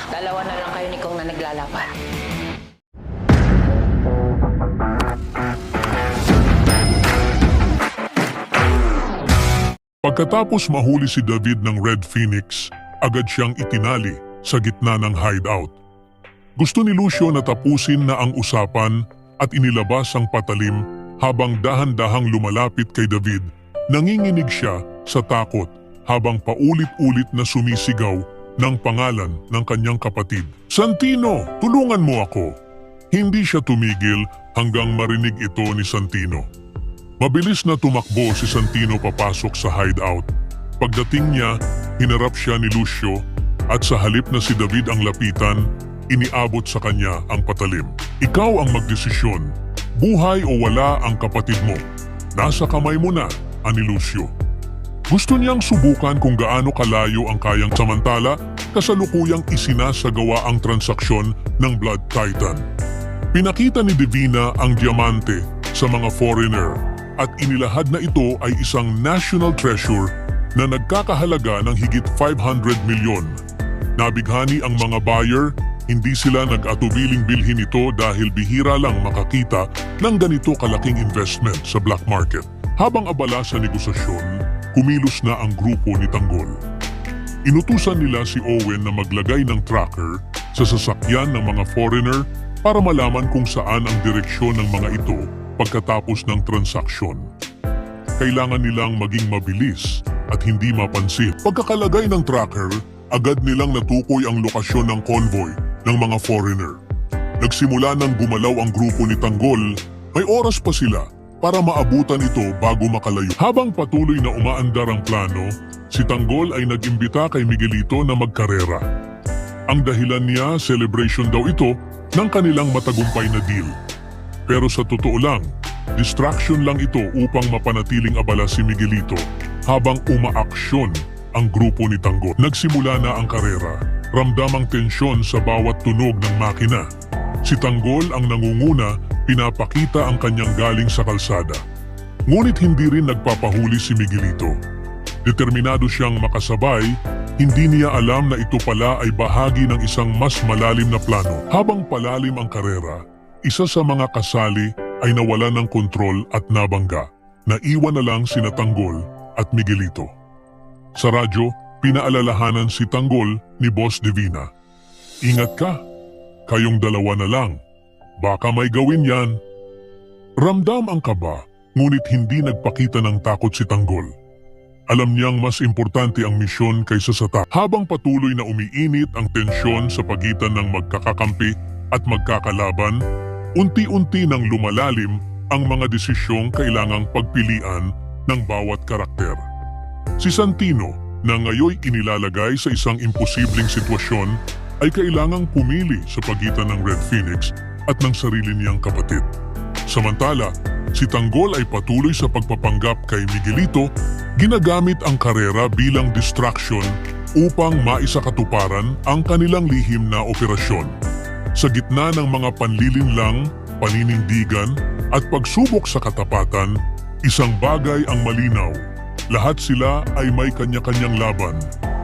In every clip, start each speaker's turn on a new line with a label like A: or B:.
A: Dalawa na lang kayo ni Kong na naglalaban.
B: Pagkatapos mahuli si David ng Red Phoenix, agad siyang itinali sa gitna ng hideout. Gusto ni Lucio na tapusin na ang usapan at inilabas ang patalim habang dahan-dahang lumalapit kay David. Nanginginig siya sa takot habang paulit-ulit na sumisigaw ng pangalan ng kanyang kapatid. Santino, tulungan mo ako! Hindi siya tumigil hanggang marinig ito ni Santino. Mabilis na tumakbo si Santino papasok sa hideout. Pagdating niya, hinarap siya ni Lucio at sa halip na si David ang lapitan, iniabot sa kanya ang patalim. Ikaw ang magdesisyon. Buhay o wala ang kapatid mo. Nasa kamay mo na, ani Lucio. Gusto niyang subukan kung gaano kalayo ang kayang samantala, kasalukuyang isinasagawa ang transaksyon ng Blood Titan. Pinakita ni Divina ang diamante sa mga foreigner at inilahad na ito ay isang national treasure na nagkakahalaga ng higit 500 milyon. Nabighani ang mga buyer, hindi sila nag-atubiling bilhin ito dahil bihira lang makakita ng ganito kalaking investment sa black market. Habang abala sa negosasyon, kumilos na ang grupo ni Tanggol. Inutusan nila si Owen na maglagay ng tracker sa sasakyan ng mga foreigner para malaman kung saan ang direksyon ng mga ito pagkatapos ng transaksyon. Kailangan nilang maging mabilis at hindi mapansin. Pagkakalagay ng tracker, agad nilang natukoy ang lokasyon ng convoy ng mga foreigner. Nagsimula nang gumalaw ang grupo ni Tanggol, may oras pa sila para maabutan ito bago makalayo. Habang patuloy na umaandar ang plano, si Tanggol ay nag-imbita kay Miguelito na magkarera. Ang dahilan niya, celebration daw ito ng kanilang matagumpay na deal. Pero sa totoo lang, distraction lang ito upang mapanatiling abala si Miguelito habang umaaksyon ang grupo ni Tanggol. Nagsimula na ang karera, ramdam ang tensyon sa bawat tunog ng makina. Si Tanggol ang nangunguna, pinapakita ang kanyang galing sa kalsada. Ngunit hindi rin nagpapahuli si Miguelito. Determinado siyang makasabay, hindi niya alam na ito pala ay bahagi ng isang mas malalim na plano. Habang palalim ang karera, isa sa mga kasali ay nawalan ng kontrol at nabangga. Naiwan na lang sina Tanggol at Miguelito. Sa radyo, pinaalalahanan si Tanggol ni Boss Divina. Ingat ka, kayong dalawa na lang. Baka may gawin yan. Ramdam ang kaba, ngunit hindi nagpakita ng takot si Tanggol. Alam niyang mas importante ang misyon kaysa sa takot. Habang patuloy na umiinit ang tensyon sa pagitan ng magkakakampi at magkakalaban, unti-unti nang lumalalim ang mga desisyong kailangang pagpilian ng bawat karakter. Si Santino, na ngayoy inilalagay sa isang imposibleng sitwasyon, ay kailangang pumili sa pagitan ng Red Phoenix at ng sarili niyang kapatid. Samantala, si Tanggol ay patuloy sa pagpapanggap kay Miguelito, ginagamit ang karera bilang distraction upang maisakatuparan ang kanilang lihim na operasyon. Sa gitna ng mga panlilinlang, paninindigan at pagsubok sa katapatan, isang bagay ang malinaw. Lahat sila ay may kanya-kanyang laban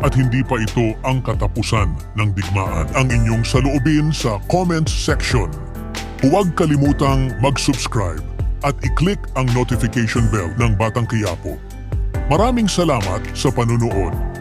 B: at hindi pa ito ang katapusan ng digmaan. Ang inyong saloobin sa comments section. Huwag kalimutang mag-subscribe at i-click ang notification bell ng Batang Quiapo. Maraming salamat sa panunood.